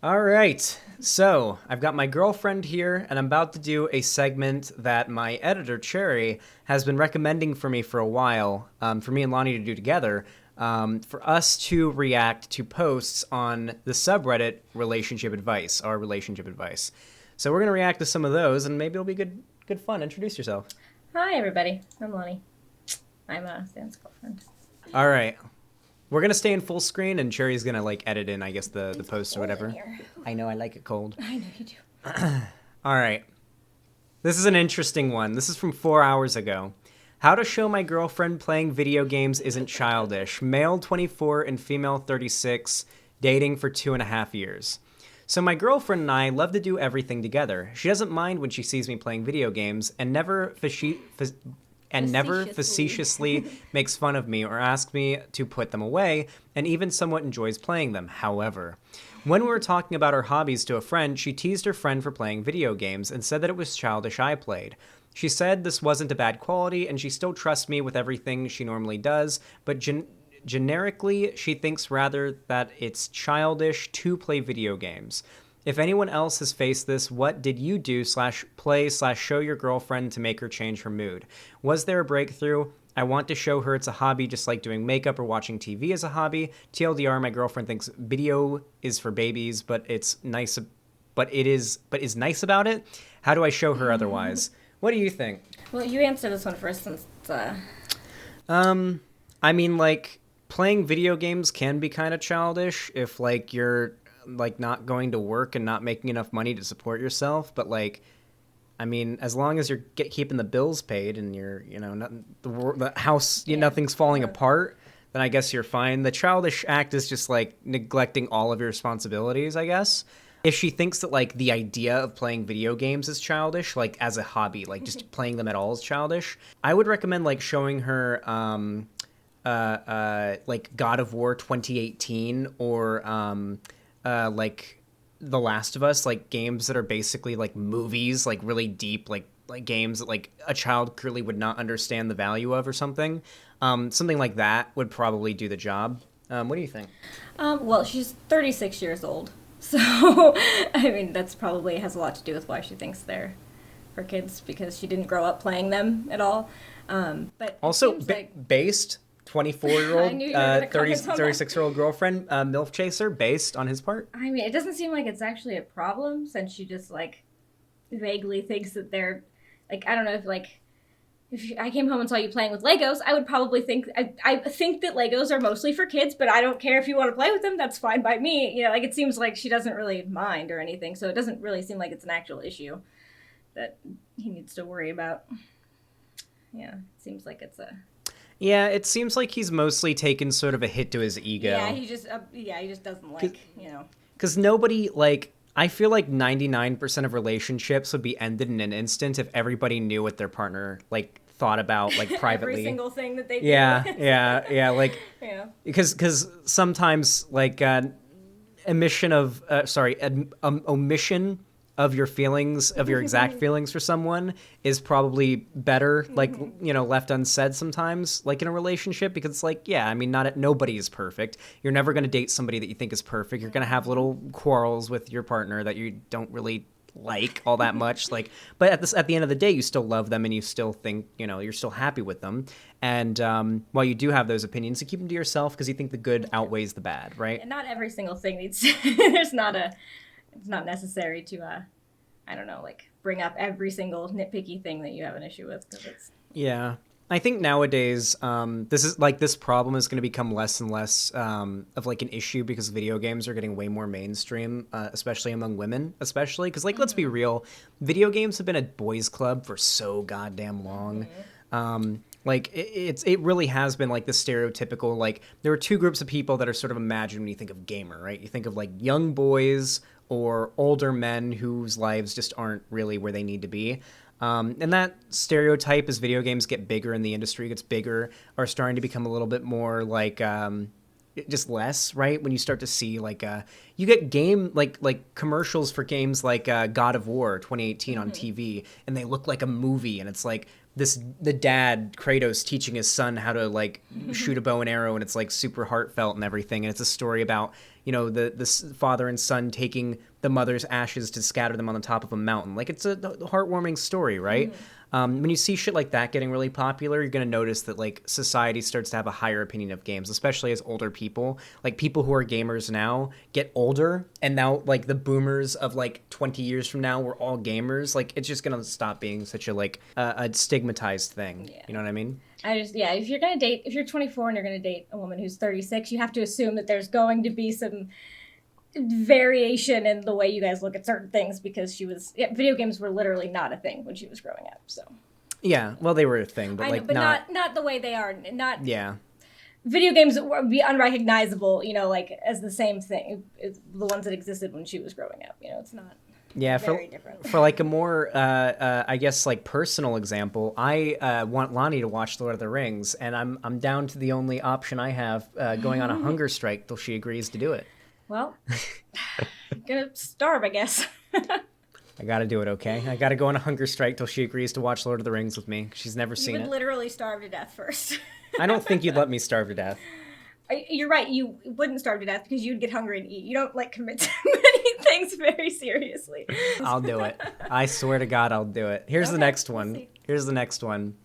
All right. So I've got my girlfriend here, and I'm about to do a segment that my editor, Cherry, has been recommending for me for a while, for me and Lani to do together, for us to react to posts on the subreddit Relationship Advice, our Relationship Advice. So we're going to react to some of those, and maybe it'll be good fun. Introduce yourself. Hi, everybody. I'm Lani. I'm Stan's girlfriend. All right. We're going to stay in full screen, and Cherry's going to, edit in, I guess, the post or whatever. I know, I like it cold. I know you do. All right. This is an interesting one. This is from 4 hours ago. How to show my girlfriend playing video games isn't childish. Male 24 and female 36, dating for 2.5 years. So my girlfriend and I love to do everything together. She doesn't mind when she sees me playing video games and never facetiously makes fun of me or asks me to put them away, and even somewhat enjoys playing them. However, when we were talking about her hobbies to a friend, she teased her friend for playing video games and said that it was childish I played. She said this wasn't a bad quality, and she still trusts me with everything she normally does, but generically, she thinks rather that it's childish to play video games. If anyone else has faced this, what did you do /play/show your girlfriend to make her change her mood? Was there a breakthrough? I want to show her it's a hobby just like doing makeup or watching TV is a hobby. TLDR, my girlfriend thinks video is for babies, but is nice about it. How do I show her otherwise? What do you think? Well, you answer this one first since I mean, playing video games can be kind of childish if you're not going to work and not making enough money to support yourself, but I mean, as long as you're keeping the bills paid and you're, the house, nothing's falling apart, then I guess you're fine. The childish act is just neglecting all of your responsibilities, I guess. If she thinks that the idea of playing video games is childish, as a hobby, just playing them at all is childish, I would recommend showing her God of War 2018 or The Last of Us, games that are basically movies, really deep, games that a child clearly would not understand the value of or something. Something like that would probably do the job. What do you think? Well, she's 36 years old, so I mean that's probably has a lot to do with why she thinks they're for kids, because she didn't grow up playing them at all. But also based 24-year-old, 36-year-old girlfriend, MILF chaser, based on his part? I mean, it doesn't seem like it's actually a problem, since she just, vaguely thinks that they're, I don't know, if I came home and saw you playing with Legos, I would probably think, I think that Legos are mostly for kids, but I don't care if you want to play with them, that's fine by me. It seems like she doesn't really mind or anything, so it doesn't really seem like it's an actual issue that he needs to worry about. Yeah, it seems like it's a... Yeah, it seems like he's mostly taken sort of a hit to his ego. Yeah, he just doesn't Because nobody, I feel like 99% of relationships would be ended in an instant if everybody knew what their partner, thought about, privately. Every single thing that they do. Yeah. Yeah. Because sometimes, omission of your feelings, of your exact feelings for someone is probably better, left unsaid sometimes, in a relationship, because nobody is perfect. You're never going to date somebody that you think is perfect. You're going to have little quarrels with your partner that you don't really like all that much, but at the end of the day, you still love them and you still think, you're still happy with them. And while you do have those opinions, you keep them to yourself because you think the good outweighs the bad, right? And not every single thing needs it's not necessary to, bring up every single nitpicky thing that you have an issue with. Yeah. I think nowadays, this problem is going to become less and less of an issue because video games are getting way more mainstream, especially among women, because let's be real, video games have been a boys' club for so goddamn long. It really has been the stereotypical, there are two groups of people that are sort of imagined when you think of gamer, right? You think of young boys or older men whose lives just aren't really where they need to be. And that stereotype, as video games get bigger and the industry gets bigger, are starting to become a little bit more just less, right? When you start to see you get commercials for games God of War 2018 on TV, and they look like a movie, and it's the dad Kratos teaching his son how to like shoot a bow and arrow, and it's like super heartfelt and everything. And it's a story about, you know, the father and son taking the mother's ashes to scatter them on the top of a mountain. Like, it's a heartwarming story, right? When you see shit like that getting really popular, you're going to notice that, like, society starts to have a higher opinion of games, especially as older people. Like, people who are gamers now get older, and now, like, the boomers of, like, 20 years from now, we're all gamers. Like, it's just going to stop being such a, like, a stigmatized thing. Yeah. You know what I mean? If you're going to date, if you're 24 and you're going to date a woman who's 36, you have to assume that there's going to be some variation in the way you guys look at certain things, because video games were literally not a thing when she was growing up. So yeah, well, they were a thing, but like not the way they are. Not yeah. Video games would be unrecognizable, you know, like as the same thing as the ones that existed when she was growing up. You know, it's not. Yeah, very different. For like a more, I guess, like personal example, I want Lani to watch Lord of the Rings, and I'm down to the only option I have, going on a hunger strike till she agrees to do it. Well, I'm gonna starve, I guess. I gotta do it, okay? I gotta go on a hunger strike till she agrees to watch Lord of the Rings with me. She's never seen it. You would literally starve to death first. I don't think you'd let me starve to death. You're right, you wouldn't starve to death because you'd get hungry and eat. You don't, like, commit to many things very seriously. I'll do it. I swear to God, I'll do it. Here's the next one. Here's the next one.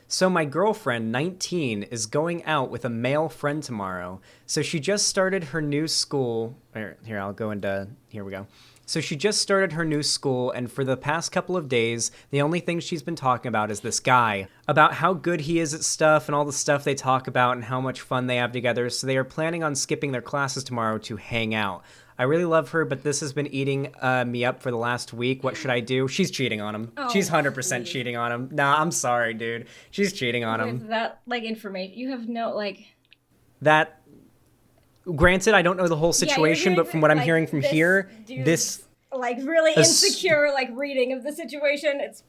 So my girlfriend, 19, is going out with a male friend tomorrow. So she just started her new school. Here we go. So she just started her new school, and for the past couple of days, the only thing she's been talking about is this guy, about how good he is at stuff and all the stuff they talk about and how much fun they have together. So they are planning on skipping their classes tomorrow to hang out. I really love her, but this has been eating me up for the last week. What should I do? She's cheating on him. Oh, she's 100% cheating on him. Nah, I'm sorry, dude. She's cheating on him. With that, like, information, you have no, like... That... Granted, I don't know the whole situation, but from what I'm hearing from here, this... Like, really insecure, like, reading of the situation, it's...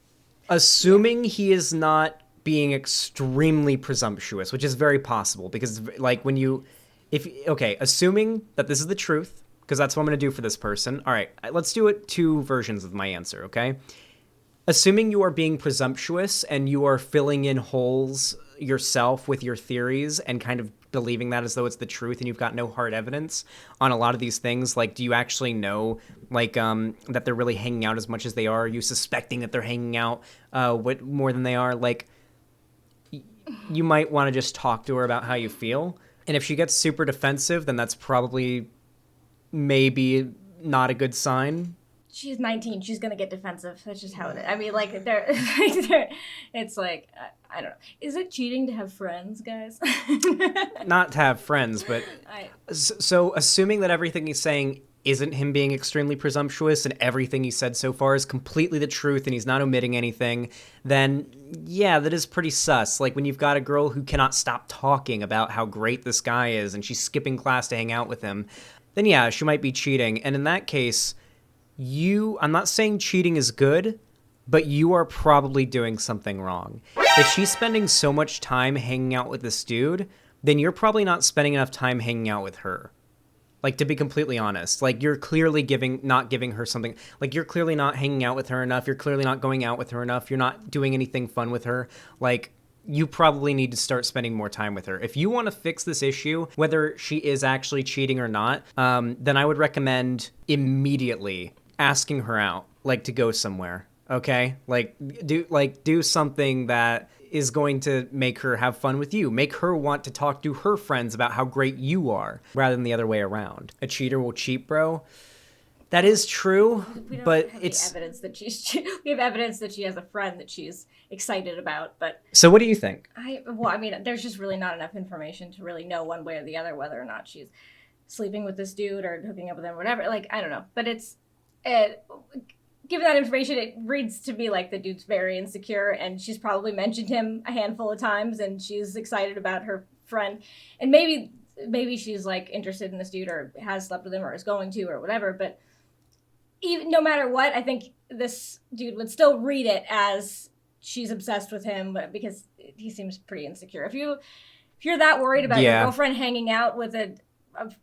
Assuming he is not being extremely presumptuous, which is very possible, because, like, when you... assuming that this is the truth, because that's what I'm going to do for this person. All right, let's do it two versions of my answer, okay? Assuming you are being presumptuous and you are filling in holes yourself with your theories and kind of believing that as though it's the truth, and you've got no hard evidence on a lot of these things. Like, do you actually know, like, that they're really hanging out as much as they are? Are you suspecting that they're hanging out more than they are? Like, you might want to just talk to her about how you feel. And if she gets super defensive, then that's probably maybe not a good sign. She's 19. She's going to get defensive. That's just how it is. I mean, like, it's like, I don't know. Is it cheating to have friends, guys? Not to have friends, but... So, assuming that everything he's saying isn't him being extremely presumptuous and everything he said so far is completely the truth and he's not omitting anything, then, yeah, that is pretty sus. Like, when you've got a girl who cannot stop talking about how great this guy is and she's skipping class to hang out with him, then, yeah, she might be cheating. And in that case... I'm not saying cheating is good, but you are probably doing something wrong. If she's spending so much time hanging out with this dude, then you're probably not spending enough time hanging out with her. Like, to be completely honest, like, you're clearly not giving her something. Like, you're clearly not hanging out with her enough. You're clearly not going out with her enough. You're not doing anything fun with her. Like, you probably need to start spending more time with her. If you want to fix this issue, whether she is actually cheating or not, then I would recommend immediately asking her out, like, to go somewhere. Okay? Like, do something that is going to make her have fun with you. Make her want to talk to her friends about how great you are, rather than the other way around. A cheater will cheat, bro. That is true, but it's evidence that we have evidence that she has a friend that she's excited about. But so, what do you think? I mean, there's just really not enough information to really know one way or the other whether or not she's sleeping with this dude or hooking up with him, or whatever. Like, I don't know, but given that information, it reads to me like the dude's very insecure, and she's probably mentioned him a handful of times, and she's excited about her friend, and maybe she's, like, interested in this dude or has slept with him or is going to or whatever. But even no matter what, I think this dude would still read it as she's obsessed with him, because he seems pretty insecure. If you're that worried about your girlfriend hanging out with a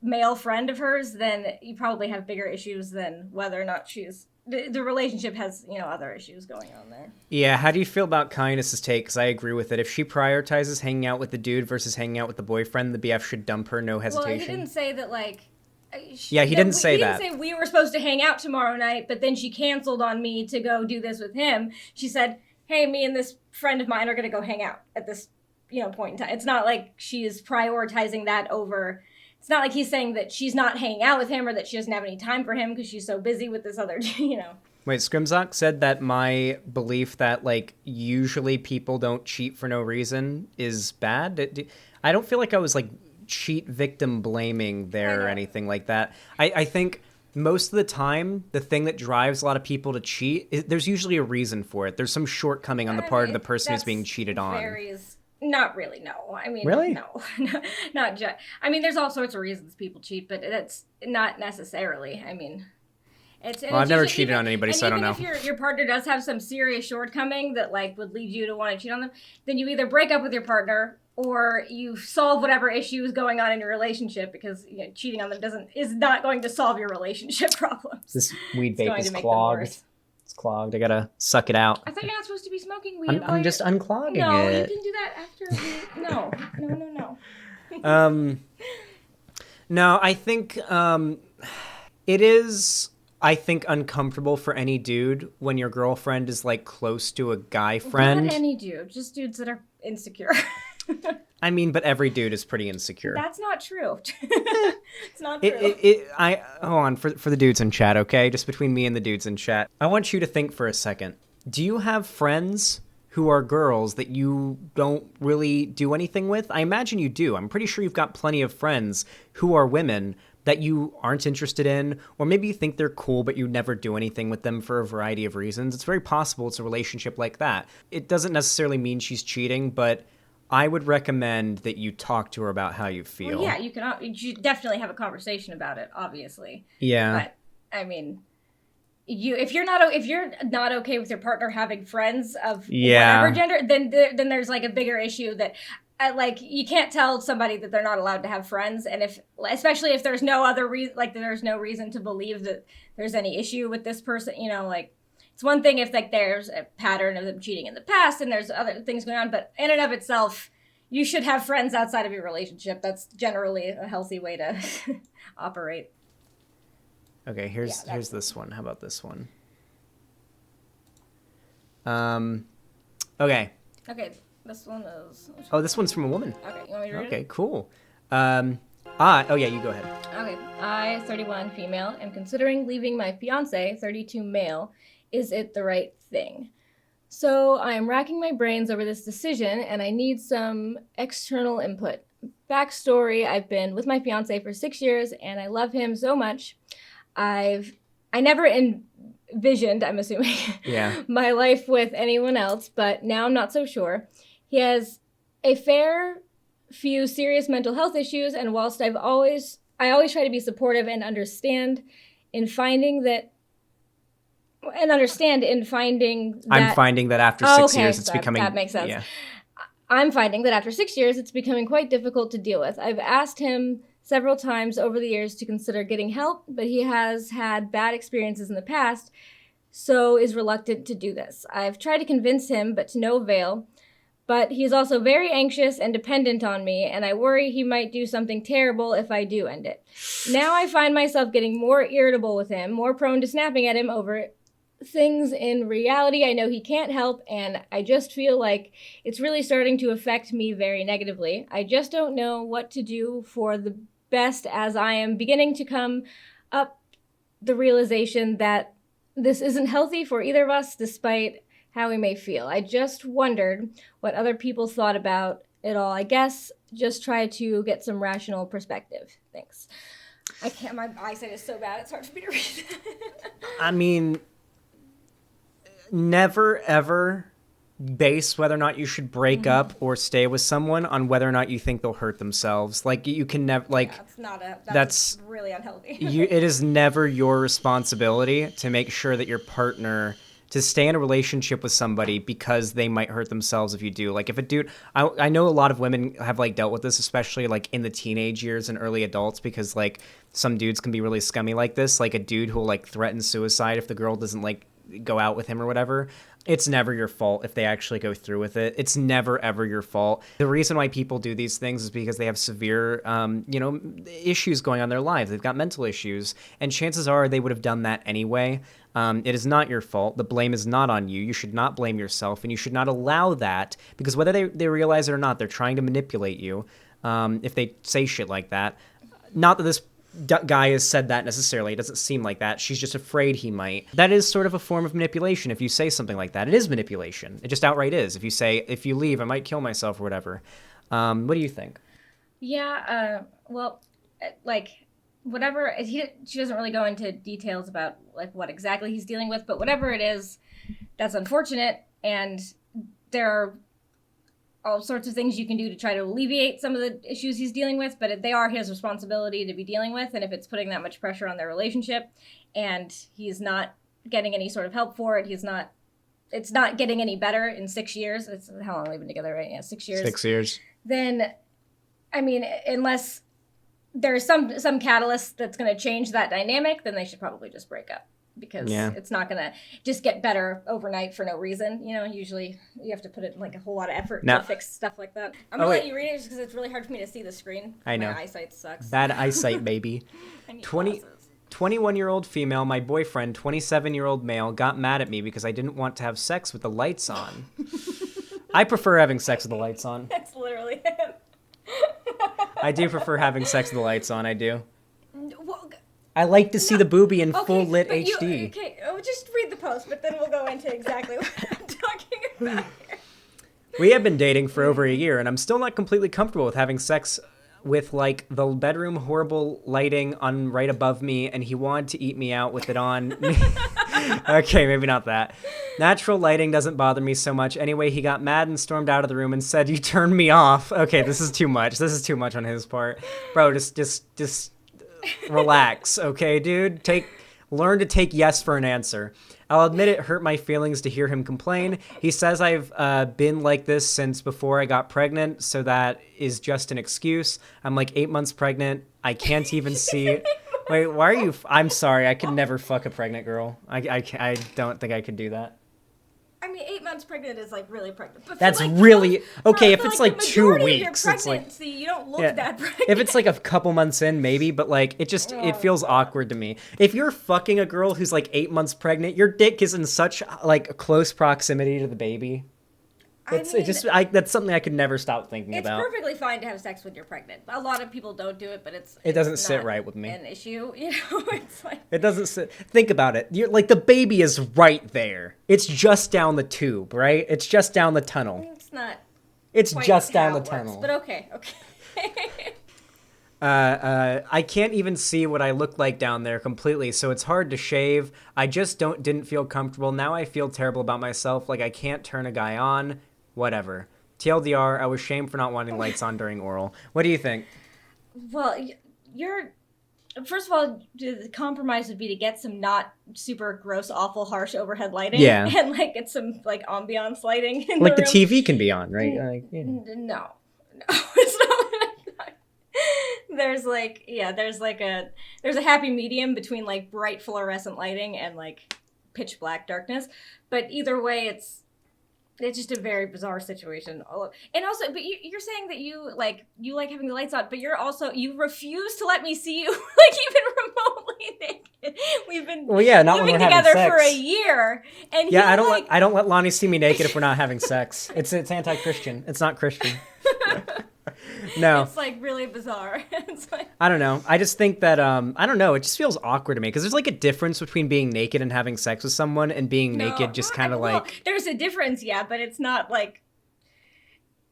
male friend of hers, then you probably have bigger issues than whether or not she's the relationship has, other issues going on there. Yeah, how do you feel about Kindness's take? Because I agree with it. If she prioritizes hanging out with the dude versus hanging out with the boyfriend, the BF should dump her, no hesitation. Well, he didn't say that, like... Yeah, he didn't say that. He didn't say we were supposed to hang out tomorrow night, but then she canceled on me to go do this with him. She said, hey, me and this friend of mine are going to go hang out at this, point in time. It's not like she is prioritizing that over... It's not like he's saying that she's not hanging out with him or that she doesn't have any time for him because she's so busy with this other, Wait, Scrimzock said that my belief that, like, usually people don't cheat for no reason is bad. I don't feel like I was, like, cheat victim blaming there or anything like that. I think most of the time, the thing that drives a lot of people to cheat, there's usually a reason for it. There's some shortcoming on the part of the person who's being cheated on. Not really, no. I mean, really? No, not just. I mean, there's all sorts of reasons people cheat, but that's not necessarily. I mean, I've never cheated on anybody, so I don't know. Even if your partner does have some serious shortcoming that, like, would lead you to want to cheat on them, then you either break up with your partner or you solve whatever issue is going on in your relationship, because cheating on them is not going to solve your relationship problems. This weed vape is clogged. It's clogged. I gotta suck it out. I thought you're not supposed to be smoking weed. I'm just unclogging it. No, you can do that after. No. No, I think it is. I think uncomfortable for any dude when your girlfriend is, like, close to a guy friend. Not any dude, just dudes that are insecure. I mean, but every dude is pretty insecure. That's not true. It's not true. Hold on, for the dudes in chat, okay? Just between me and the dudes in chat. I want you to think for a second. Do you have friends who are girls that you don't really do anything with? I imagine you do. I'm pretty sure you've got plenty of friends who are women that you aren't interested in, or maybe you think they're cool, but you never do anything with them for a variety of reasons. It's very possible it's a relationship like that. It doesn't necessarily mean she's cheating, but I would recommend that you talk to her about how you feel. Well, yeah, you should definitely have a conversation about it, obviously. Yeah. But I mean, if you're not okay with your partner having friends of whatever gender, then there's, like, a bigger issue that, like, you can't tell somebody that they're not allowed to have friends, and especially if there's no other reason, like, there's no reason to believe that there's any issue with this person, like. It's one thing if, like, there's a pattern of them cheating in the past and there's other things going on, but in and of itself, you should have friends outside of your relationship. That's generally a healthy way to operate. Okay, here's this one. How about this one? Okay. Okay, this one is... Oh, this one's from a woman. Okay, you want me to read it? Okay, cool. Oh yeah, you go ahead. Okay, I, 31, female, am considering leaving my fiancé, 32, male. Is it the right thing? So I am racking my brains over this decision, and I need some external input. Backstory, I've been with my fiancé for 6 years, and I love him so much. I never envisioned, I'm assuming, my life with anyone else, but now I'm not so sure. He has a fair few serious mental health issues, and whilst I always try to be supportive and understand in finding that I'm finding that after 6 years it's becoming... That makes sense. Yeah. I'm finding that after 6 years it's becoming quite difficult to deal with. I've asked him several times over the years to consider getting help, but he has had bad experiences in the past, so is reluctant to do this. I've tried to convince him, but to no avail. But he's also very anxious and dependent on me, and I worry he might do something terrible if I do end it. Now I find myself getting more irritable with him, more prone to snapping at him over things in reality I know he can't help, and I just feel like it's really starting to affect me very negatively. I just don't know what to do for the best, as I am beginning to come up the realization that this isn't healthy for either of us, despite how we may feel. I just wondered what other people thought about it all. I guess just try to get some rational perspective. Thanks. I can't, my eyesight is so bad, it's hard for me to read. I mean, never ever base whether or not you should break up or stay with someone on whether or not you think they'll hurt themselves. Like, you can never, like, that's really unhealthy. It is never your responsibility to make sure that your partner to stay in a relationship with somebody because they might hurt themselves if you do. Like if a dude, I know a lot of women have like dealt with this, especially like in the teenage years and early adults, because like some dudes can be really scummy like this. Like a dude who will like threaten suicide if the girl doesn't like go out with him or whatever. It's never your fault if they actually go through with it. It's never, ever your fault. The reason why people do these things is because they have severe, issues going on in their lives. They've got mental issues, and chances are they would have done that anyway. It is not your fault. The blame is not on you. You should not blame yourself, and you should not allow that, because whether they realize it or not, they're trying to manipulate you if they say shit like that. Not that this guy has said that necessarily. It doesn't seem like that. She's just afraid he might. That is sort of a form of manipulation. If you say something like that, it is manipulation. It just outright is. If you say, if you leave, I might kill myself or whatever. What do you think? Yeah, like whatever, she doesn't really go into details about like what exactly he's dealing with, but whatever it is, that's unfortunate, and there are all sorts of things you can do to try to alleviate some of the issues he's dealing with, but they are his responsibility to be dealing with. And if it's putting that much pressure on their relationship and he's not getting any sort of help for it, it's not getting any better in 6 years. It's how long we've been together, right? Yeah, 6 years. 6 years. Then, I mean, unless there's some catalyst that's going to change that dynamic, then they should probably just break up. Because it's not going to just get better overnight for no reason. You know, usually you have to put it in like a whole lot of effort to fix stuff like that. I'm going to let you read it just because it's really hard for me to see the screen. I know. My eyesight sucks. Bad eyesight, baby. I need glasses. 21-year-old female, my boyfriend, 27-year-old male, got mad at me because I didn't want to have sex with the lights on. I prefer having sex with the lights on. That's literally it. I do prefer having sex with the lights on, I do. Well, I like to see the boobie in full lit HD. Just read the post, but then we'll go into exactly what I'm talking about here. We have been dating for over a year, and I'm still not completely comfortable with having sex with, like, the bedroom horrible lighting on right above me, and he wanted to eat me out with it on. Okay, maybe not that. Natural lighting doesn't bother me so much. Anyway, he got mad and stormed out of the room and said, "You turned me off." Okay, this is too much. This is too much on his part. Bro, just relax, okay, dude? Learn to take yes for an answer. I'll admit it hurt my feelings to hear him complain. He says I've been like this since before I got pregnant, so that is just an excuse. I'm like 8 months pregnant. I can't even see. Wait, why are you? I'm sorry. I could never fuck a pregnant girl. I don't think I could do that. I mean, 8 months pregnant is like really pregnant. But that's like, really okay. If it's like 2 weeks, it's like you don't look that pregnant. If it's like a couple months in, maybe, but like it feels awkward to me. If you're fucking a girl who's like 8 months pregnant, your dick is in such like close proximity to the baby. That's something I could never stop thinking about. It's perfectly fine to have sex when you're pregnant. A lot of people don't do it, but it doesn't sit right with me. An issue, you know. It's like it doesn't sit. Think about it. You're like the baby is right there. It's just down the tube, right? It's just down the tunnel. It's not. It's just down the tunnel. But okay. I can't even see what I look like down there completely, so it's hard to shave. I just didn't feel comfortable. Now I feel terrible about myself. Like I can't turn a guy on. Whatever. TLDR, I was shamed for not wanting lights on during oral. What do you think? Well, first of all, the compromise would be to get some not super gross, awful, harsh overhead lighting. Yeah. And like get some like ambiance lighting in like the room. TV can be on, right? No, it's not. There's a happy medium between like bright fluorescent lighting and like pitch black darkness. But either way, it's just a very bizarre situation. And also, but you're saying that you like having the lights on, but you refuse to let me see you like even remotely naked. We've been living together for a year, and I don't let Lani see me naked if we're not having sex. It's anti-Christian. It's not Christian. No. It's like really bizarre. It's like I don't know. I just think that I don't know. It just feels awkward to me because there's like a difference between being naked and having sex with someone and being naked just kind of like. There's a difference, yeah, but it's not like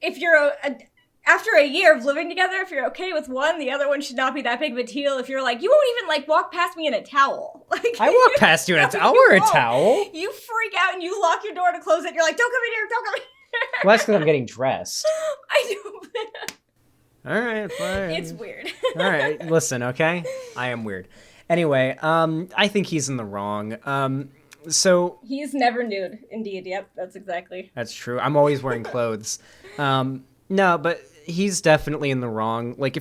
if you're after a year of living together, if you're okay with one, the other one should not be that big of a deal. If you're like, you won't even like walk past me in a towel. Like I walk past you in a towel. I'll wear a towel. You freak out and you lock your door to close it. You're like, don't come in here. Don't come in here. Well, that's because I'm getting dressed. I know. All right, fine. It's weird. All right, listen, okay? I am weird. Anyway, I think he's in the wrong. So He's never nude. Indeed. Yep. That's exactly. that's true. I'm always wearing clothes. No, but he's definitely in the wrong. Like,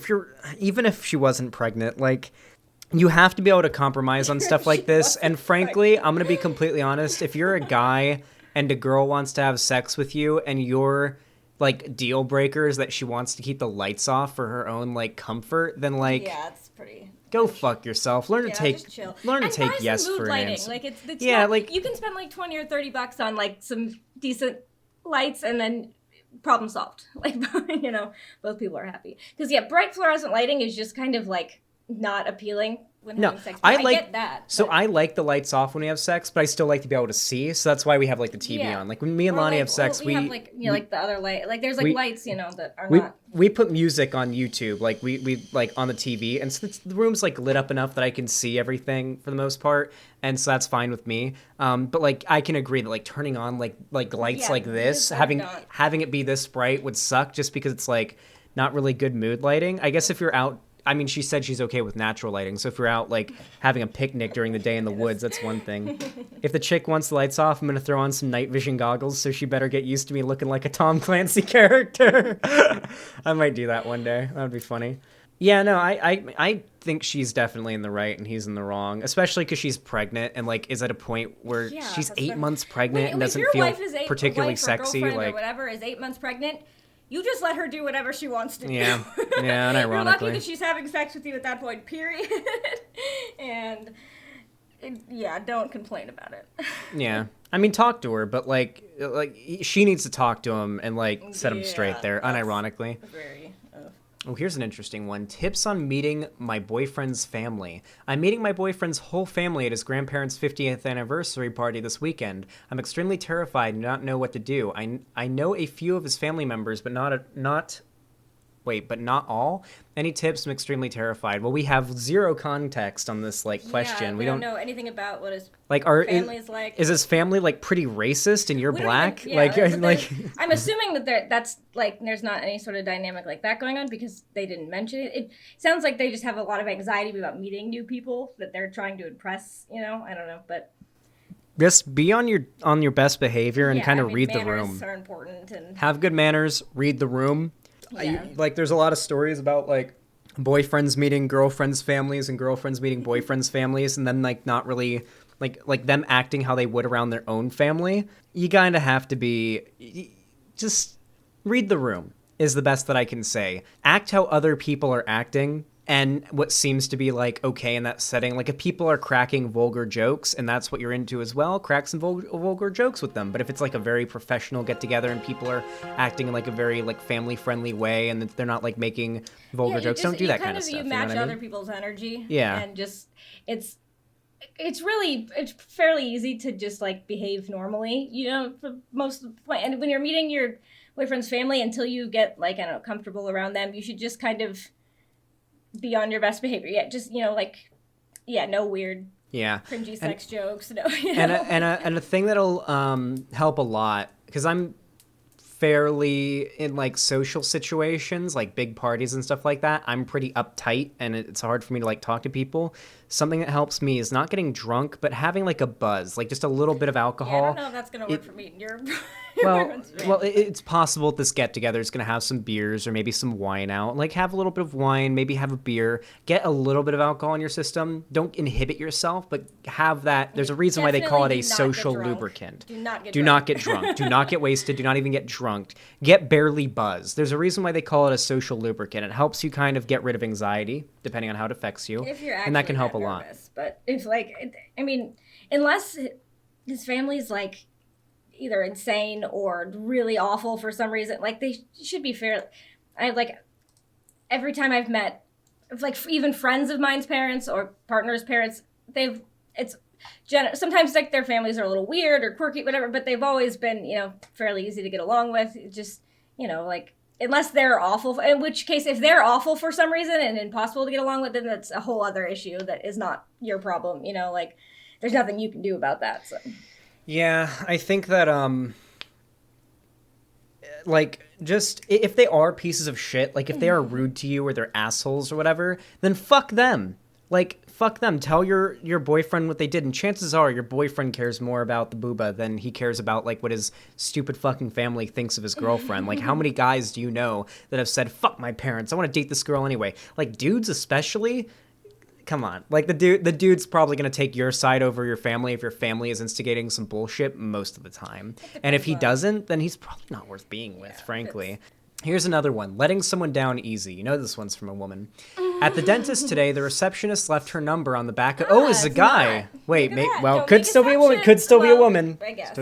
even if she wasn't pregnant, like, you have to be able to compromise on stuff like this. And frankly, I'm going to be completely honest. If you're a guy and a girl wants to have sex with you and your, like, deal breaker is that she wants to keep the lights off for her own, like, comfort, then, like, Yeah, it's pretty. go fuck yourself. Learn to take yes for an lighting. answer. Like it's yeah, not, like you can spend like $20 or $30 on like some decent lights and then problem solved. Like both people are happy. Because bright fluorescent lighting is just kind of like not appealing when having sex. But I get that. So I like the lights off when we have sex, but I still like to be able to see. So that's why we have like the TV on. Like when me and Lani have sex, we have like like the other light. Like there's like lights that are not. We put music on YouTube, like we like on the TV, and so the room's like lit up enough that I can see everything for the most part, and so that's fine with me. But like I can agree that like turning on like lights like this, having it be this bright would suck, just because it's like not really good mood lighting. I guess if you're out. I mean, she said she's okay with natural lighting, so if you're out, like, having a picnic during the day in the woods, that's one thing. If the chick wants the lights off, I'm going to throw on some night vision goggles, so she better get used to me looking like a Tom Clancy character. I might do that one day. That would be funny. Yeah, no, I think she's definitely in the right and he's in the wrong, especially because she's pregnant and, like, is at a point where she's 8 months pregnant and doesn't feel particularly sexy. Like, or whatever is 8 months pregnant. You just let her do whatever she wants to do. Yeah, and ironically. You're lucky that she's having sex with you at that point, period. And, don't complain about it. Yeah. I mean, talk to her, but, like she needs to talk to him and, like, set him straight there, unironically. Very... Oh, here's an interesting one. Tips on meeting my boyfriend's family. I'm meeting my boyfriend's whole family at his grandparents' 50th anniversary party this weekend. I'm extremely terrified and not know what to do. I know a few of his family members, but not all. Any tips? I'm extremely terrified. Well, we have zero context on this question. We don't know anything about what his family's like. Is his family like pretty racist and you're black? I'm assuming that that's like there's not any sort of dynamic like that going on because they didn't mention it. It sounds like they just have a lot of anxiety about meeting new people that they're trying to impress. I don't know, but. Just be on your best behavior and kind of read the room. Manners are important and have good manners. Read the room. Yeah. There's a lot of stories about like boyfriends meeting girlfriends' families and girlfriends meeting boyfriends' families, and then like not really like them acting how they would around their own family. You kind of have to just read the room is the best that I can say. Act how other people are acting. And what seems to be, like, okay in that setting. Like, if people are cracking vulgar jokes and that's what you're into as well, crack some vulgar jokes with them. But if it's, like, a very professional get-together and people are acting in, like, a very, like, family-friendly way and they're not, like, making vulgar jokes, don't do that kind of stuff. You match other people's energy. Yeah. And just, it's fairly easy to just, like, behave normally, for most of the point. And when you're meeting your boyfriend's family, until you get, like, I don't know, comfortable around them, you should just kind of... be on your best behavior. No weird cringy sex jokes. No. And a thing that'll help a lot, because I'm fairly in like social situations, like big parties and stuff like that, I'm pretty uptight and it's hard for me to like talk to people. Something that helps me is not getting drunk, but having like a buzz, like just a little bit of alcohol. I don't know if that's going to work for me. Well, it's possible this get-together is going to have some beers or maybe some wine out. Like, have a little bit of wine, maybe have a beer. Get a little bit of alcohol in your system. Don't inhibit yourself, but have that. There's a reason why they call it a social lubricant. Do not get drunk. Do not get wasted. Do not even get drunk. Get barely buzzed. There's a reason why they call it a social lubricant. It helps you kind of get rid of anxiety, depending on how it affects you. If you're and that can help a lot. But if, unless his family's, either insane or really awful for some reason, they should be fair. Every time I've met, even friends of mine's parents or partners' parents, sometimes their families are a little weird or quirky, whatever, but they've always been, fairly easy to get along with. Just, unless they're awful, in which case, if they're awful for some reason and impossible to get along with, then that's a whole other issue that is not your problem, there's nothing you can do about that, so... Yeah, I think that, just, if they are pieces of shit, if they are rude to you or they're assholes or whatever, then fuck them. Like, fuck them. Tell your boyfriend what they did. And chances are your boyfriend cares more about the booba than he cares about, like, what his stupid fucking family thinks of his girlfriend. Like, how many guys do you know that have said, fuck my parents, I want to date this girl anyway? Like, dudes especially, come on. Like, the dude's probably going to take your side over your family if your family is instigating some bullshit most of the time. And if he doesn't, then he's probably not worth being with, frankly. Here's another one. Letting someone down easy. You know this one's from a woman. At the dentist today, the receptionist left her number on the back of... Oh, it's a guy. Wait, well, could still be a woman. Could still be a woman. I guess.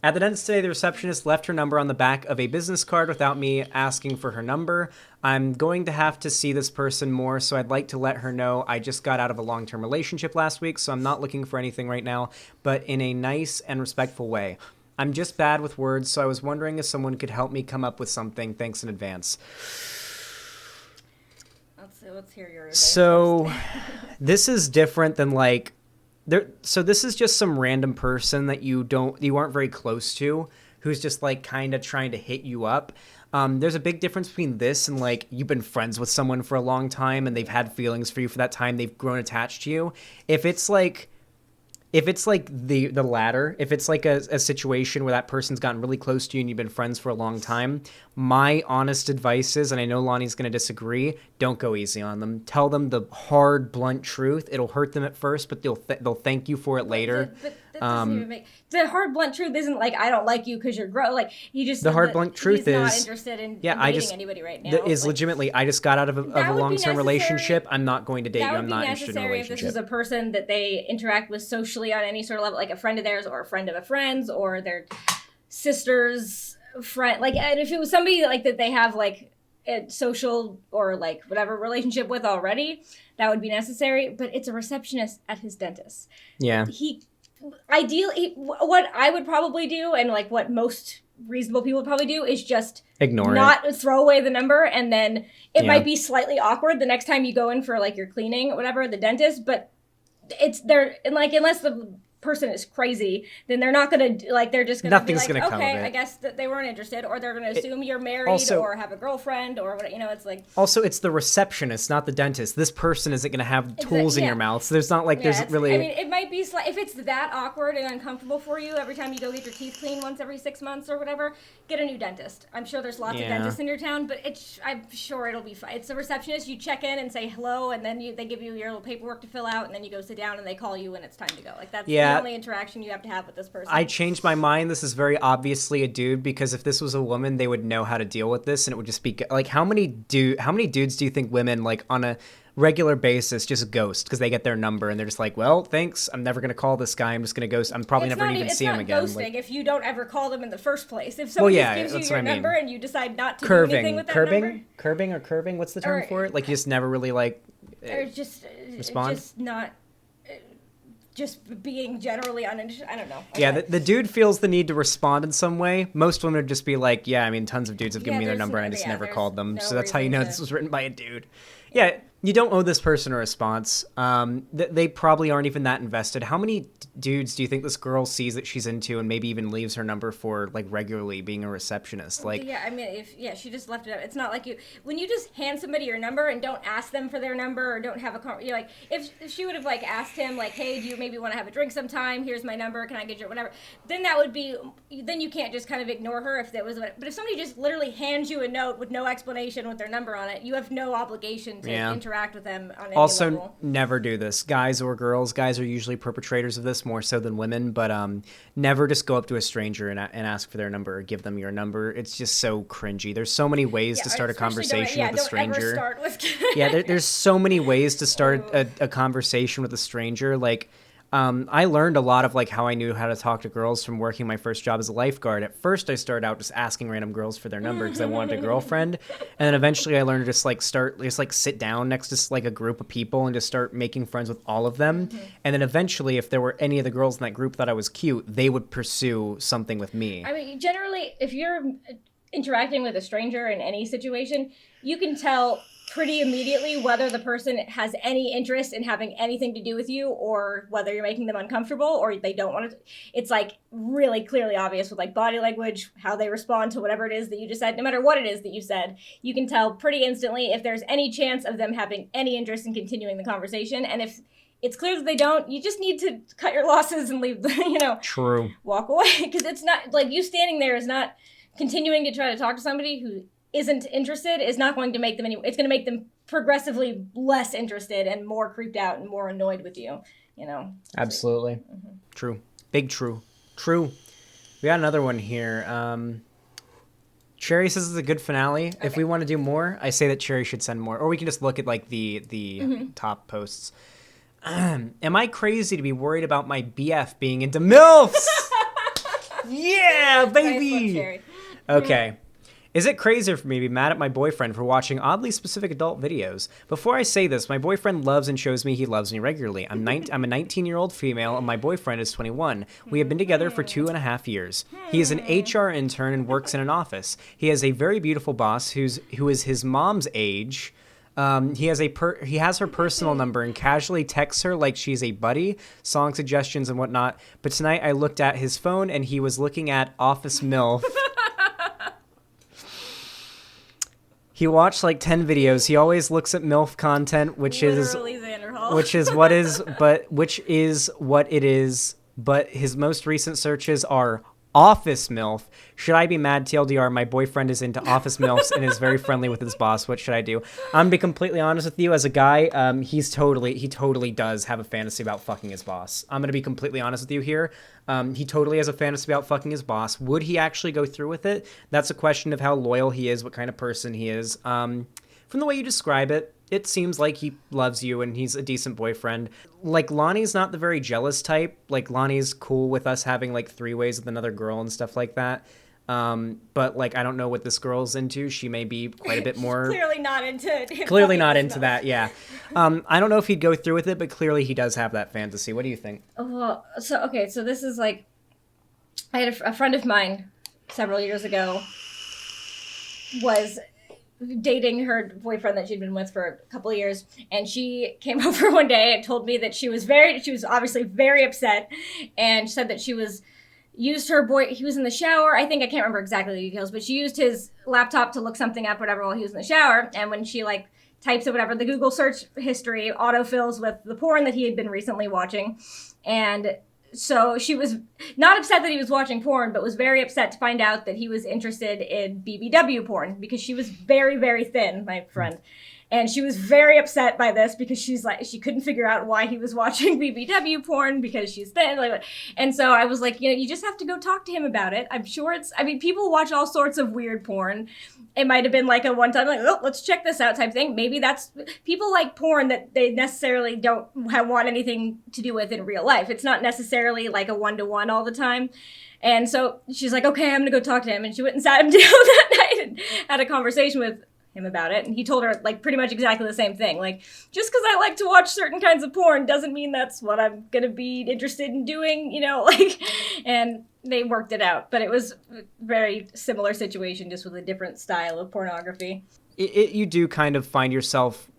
At the dentist today, the receptionist left her number on the back of a business card without me asking for her number. I'm going to have to see this person more, so I'd like to let her know I just got out of a long-term relationship last week, so I'm not looking for anything right now, but in a nice and respectful way. I'm just bad with words, so I was wondering if someone could help me come up with something. Thanks in advance. Let's hear your advice. So this is different than like so this is just some random person that you aren't very close to who's just like kind of trying to hit you up. There's a big difference between this and like you've been friends with someone for a long time and they've had feelings for you for that time, they've grown attached to you. If it's like the latter, if it's like a situation where that person's gotten really close to you and you've been friends for a long time, my honest advice is, and I know Lani's going to disagree, don't go easy on them. Tell them the hard, blunt truth. It'll hurt them at first, but they'll thank you for it later. But that doesn't even make... The hard, blunt truth isn't like, I don't like you because you're gross. Like, he just... The hard, blunt truth he's is... not interested in dating anybody right now. Is legitimately, I just got out of a long-term relationship. I'm not going to date you. I'm not interested in a relationship. If this is a person that they interact with socially on any sort of level, like a friend of theirs or a friend of a friend's or their sister's friend. Like, and if it was somebody like that they have like a social or like whatever relationship with already, that would be necessary. But it's a receptionist at his dentist. Yeah. What I would probably do, and like what most reasonable people would probably do, is just ignore not throw away the number, and then it might be slightly awkward the next time you go in for like your cleaning or whatever, the dentist, but it's there, and like unless the person is crazy, then they're not gonna like, they're just gonna nothing's be like, gonna come okay, of it. I guess that they weren't interested, or they're gonna assume you're married or have a girlfriend or what, it's like. Also, it's the receptionist, not the dentist. This person isn't gonna have tools in your mouth, so there's not like there's really. I mean, it might be if it's that awkward and uncomfortable for you every time you go get your teeth cleaned once every 6 months or whatever, get a new dentist. I'm sure there's lots of dentists in your town, but I'm sure it'll be fine. It's the receptionist. You check in and say hello, and then they give you your little paperwork to fill out, and then you go sit down and they call you when it's time to go. Like that's the only interaction you have to have with this person. I changed my mind. This is very obviously a dude, because if this was a woman, they would know how to deal with this, and it would just be like, how many dudes do you think women like on a regular basis just ghost because they get their number and they're just like, well, thanks, I'm never gonna call this guy, I'm just gonna ghost, I'm probably never even see him again. It's not ghosting if you don't ever call them in the first place. If someone just gives you your number and you decide not to do anything with that number. Curving, what's the term for it? Like, you just never really like or just respond? Just not... Just being generally uninterested. I don't know. Okay. Yeah, the dude feels the need to respond in some way. Most women would just be like, yeah, I mean, tons of dudes have given me their number and I just never called them. So that's how you know this was written by a dude. Yeah, you don't owe this person a response. They probably aren't even that invested. How many dudes do you think this girl sees that she's into and maybe even leaves her number for, like, regularly being a receptionist? Like, yeah, I mean, she just left it up. It's not like when you just hand somebody your number and don't ask them for their number or don't have you're like, if she would have, like, asked him, like, hey, do you maybe want to have a drink sometime? Here's my number. Can I get your whatever? Then that would be, then you can't just kind of ignore her if that was, but if somebody just literally hands you a note with no explanation with their number on it, you have no obligation to interact with them on any level. Never do this, guys or girls. Guys are usually perpetrators of this more so than women, but never just go up to a stranger and ask for their number or give them your number. It's just so cringy. There's so many ways to start a conversation with a stranger. There's so many ways to start a conversation with a stranger. Like, I learned a lot of like how I knew how to talk to girls from working my first job as a lifeguard. At first, I started out just asking random girls for their number because I wanted a girlfriend, and then eventually I learned to just sit down next to like a group of people and just start making friends with all of them. And then eventually, if there were any of the girls in that group that I was cute, they would pursue something with me. I mean, generally, if you're interacting with a stranger in any situation, you can tell pretty immediately whether the person has any interest in having anything to do with you, or whether you're making them uncomfortable or they don't want to. It's like really clearly obvious with like body language, how they respond to whatever it is that you just said. No matter what it is that you said, you can tell pretty instantly if there's any chance of them having any interest in continuing the conversation. And if it's clear that they don't, you just need to cut your losses and leave, True. walk away. Because it's not like you standing there is not continuing to try to talk to somebody who isn't interested is not going to make them it's going to make them progressively less interested and more creeped out and more annoyed with you, Absolutely. True. Big true. True. We got another one here. Cherry says it's a good finale. Okay. If we want to do more, I say that Cherry should send more, or we can just look at like the top posts. Am I crazy to be worried about my BF being into MILFs? Yeah, baby. Nice one, okay. Is it crazy for me to be mad at my boyfriend for watching oddly specific adult videos? Before I say this, my boyfriend loves and shows me he loves me regularly. I'm a 19-year-old female, and my boyfriend is 21. We have been together for 2.5 years. He is an HR intern and works in an office. He has a very beautiful boss who is his mom's age. He has her personal number and casually texts her like she's a buddy, song suggestions and whatnot. But tonight I looked at his phone and he was looking at Office MILF. He watched like 10 videos. He always looks at MILF content, which Literally Xanderhal. which is what it is. But his most recent searches are Office MILF. Should I be mad? TLDR, my boyfriend is into Office MILFs and is very friendly with his boss. What should I do? I'm gonna be completely honest with you. As a guy, he totally does have a fantasy about fucking his boss. I'm gonna be completely honest with you here. He totally has a fantasy about fucking his boss. Would he actually go through with it? That's a question of how loyal he is, what kind of person he is. From the way you describe it, it seems like he loves you and he's a decent boyfriend. Like, Lani's not the very jealous type. Like, Lani's cool with us having, like, 3-ways with another girl and stuff like that. But, like, I don't know what this girl's into. She may be quite a bit more... Clearly not into that, yeah. I don't know if he'd go through with it, but clearly he does have that fantasy. What do you think? Well, so this is, like... I had a friend of mine several years ago was dating her boyfriend that she'd been with for a couple of years, and she came over one day and told me that she was obviously very upset, and said that he was in the shower. I can't remember exactly the details, but she used his laptop to look something up, whatever, while he was in the shower, and when she like types of whatever, the Google search history autofills with the porn that he had been recently watching, and so she was not upset that he was watching porn, but was very upset to find out that he was interested in BBW porn, because she was very, very thin, my friend. And she was very upset by this because she's like, she couldn't figure out why he was watching BBW porn because she's thin. And so I was like, you just have to go talk to him about it. I'm sure people watch all sorts of weird porn. It might have been like a one-time, like, oh, let's check this out type thing. Maybe people like porn that they necessarily don't want anything to do with in real life. It's not necessarily like a one-to-one all the time. And so she's like, okay, I'm going to go talk to him. And she went and sat him down that night and had a conversation with him about it, and he told her like pretty much exactly the same thing. Like, just because I like to watch certain kinds of porn doesn't mean that's what I'm gonna be interested in doing, and they worked it out. But it was a very similar situation, just with a different style of pornography. You do kind of find yourself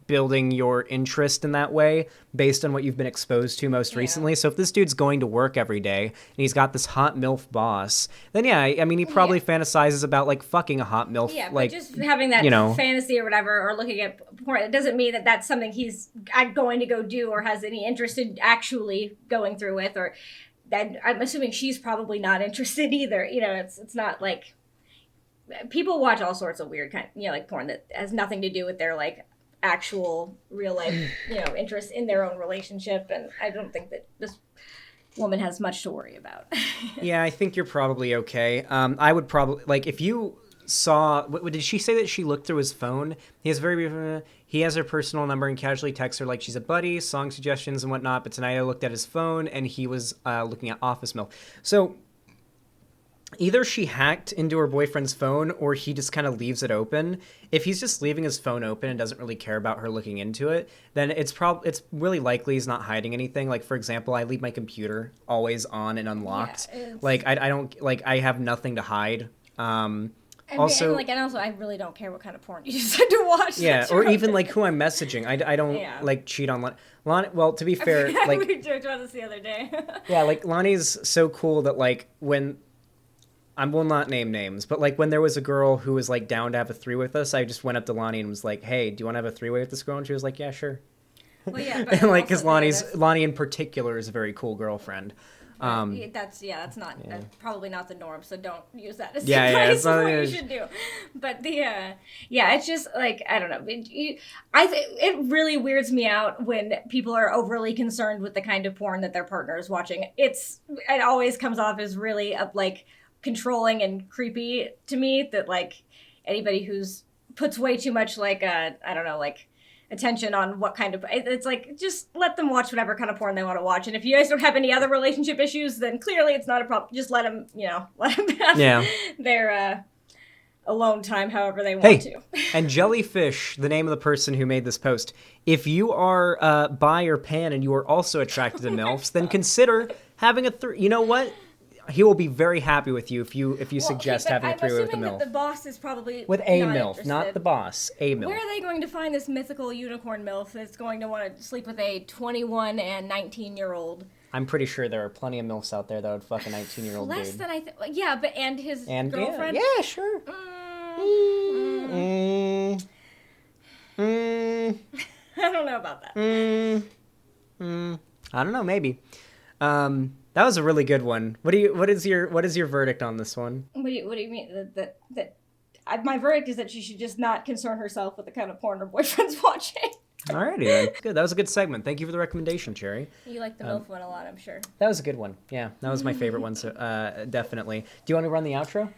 building your interest in that way based on what you've been exposed to most recently. So if this dude's going to work every day and he's got this hot MILF boss, then he probably fantasizes about like fucking a hot MILF. Yeah, like, but just having that fantasy or whatever, or looking at porn, it doesn't mean that that's something he's going to go do or has any interest in actually going through with. Or that I'm assuming she's probably not interested either. It's not like people watch all sorts of weird like porn that has nothing to do with their like actual real life interest in their own relationship, and I don't think that this woman has much to worry about. Yeah, I think you're probably okay. I would probably, like, if you saw, what did she say that she looked through his phone? He has her personal number and casually texts her like she's a buddy, song suggestions and whatnot, but tonight I looked at his phone and he was looking at Office MILF. So either she hacked into her boyfriend's phone or he just kind of leaves it open. If he's just leaving his phone open and doesn't really care about her looking into it, then it's really likely he's not hiding anything. Like, for example, I leave my computer always on and unlocked. Yeah, like, I don't, like, I have nothing to hide. Also, and also, I really don't care what kind of porn you decide to watch. yeah, or even like who I'm messaging. I don't like cheat on Lani. Well, to be fair, like we joked about this the other day. yeah, like Lani's so cool that like when I will not name names, but like when there was a girl who was like down to have a three with us, I just went up to Lani and was like, "Hey, do you want to have a three-way with this girl?" And she was like, "Yeah, sure." Well, yeah, but and like because Lani in particular is a very cool girlfriend. That's not probably not the norm, so don't use that as advice for what you should do. But it's just like I don't know. It really weirds me out when people are overly concerned with the kind of porn that their partner is watching. It always comes off as really like controlling and creepy to me. That like anybody who's puts way too much like I don't know like attention on what kind of it's like just let them watch whatever kind of porn they want to watch, and if you guys don't have any other relationship issues, then clearly it's not a problem. Just let them have their alone time however they want to. And Jellyfish, the name of the person who made this post, if you are bi or pan and you are also attracted to MILFs, then consider having a you know what, he will be very happy with you if you suggest having a three-way with a MILF. That the boss is probably with a MILF, not the boss. A MILF. Where are they going to find this mythical unicorn MILF that's going to want to sleep with a 21 and 19-year-old? I'm pretty sure there are plenty of MILFs out there that would fuck a 19-year-old dude. Less than I think. Yeah, but and his girlfriend. Yeah, sure. I don't know about that. I don't know. Maybe. That was a really good one. What is your verdict on this one? What do you mean that my verdict is that she should just not concern herself with the kind of porn her boyfriend's watching. Alrighty then. Good. That was a good segment. Thank you for the recommendation, Cherry. You like the MILF one a lot, I'm sure. That was a good one. Yeah, that was my favorite one. So definitely. Do you want to run the outro?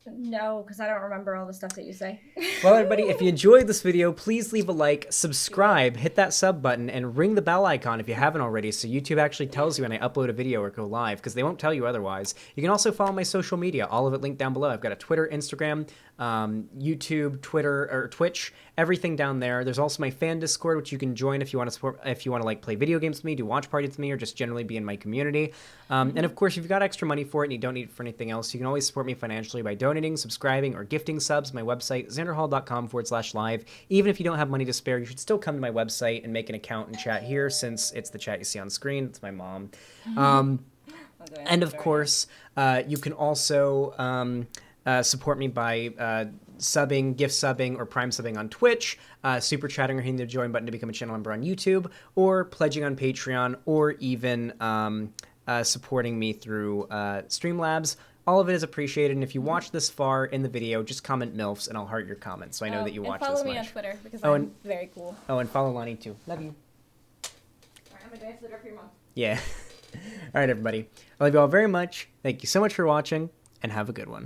No, because I don't remember all the stuff that you say. Well, everybody, if you enjoyed this video, please leave a like, subscribe, hit that sub button, and ring the bell icon if you haven't already, so YouTube actually tells you when I upload a video or go live, because they won't tell you otherwise. You can also follow my social media, all of it linked down below. I've got a Twitter, Instagram, YouTube, Twitter, or Twitch, everything down there. There's also my fan Discord, which you can join if you want to support, if you want to like play video games with me, do watch parties with me, or just generally be in my community. And of course, if you've got extra money for it and you don't need it for anything else, you can always support me financially by donating, subscribing, or gifting subs. My website, Xanderhal.com/live. Even if you don't have money to spare, you should still come to my website and make an account and chat here, since it's the chat you see on screen. It's my mom. And of course, you can also support me by subbing, gift subbing, or prime subbing on Twitch, super chatting or hitting the join button to become a channel member on YouTube, or pledging on Patreon, or even supporting me through Streamlabs. All of it is appreciated, and if you watch this far in the video, just comment MILFs, and I'll heart your comments, so I know that you watch this much. Follow me on Twitter, because I'm very cool. Oh, and follow Lani, too. Love you. All right, I'm going to dance the door for your mom. Yeah. All right, everybody. I love you all very much. Thank you so much for watching, and have a good one.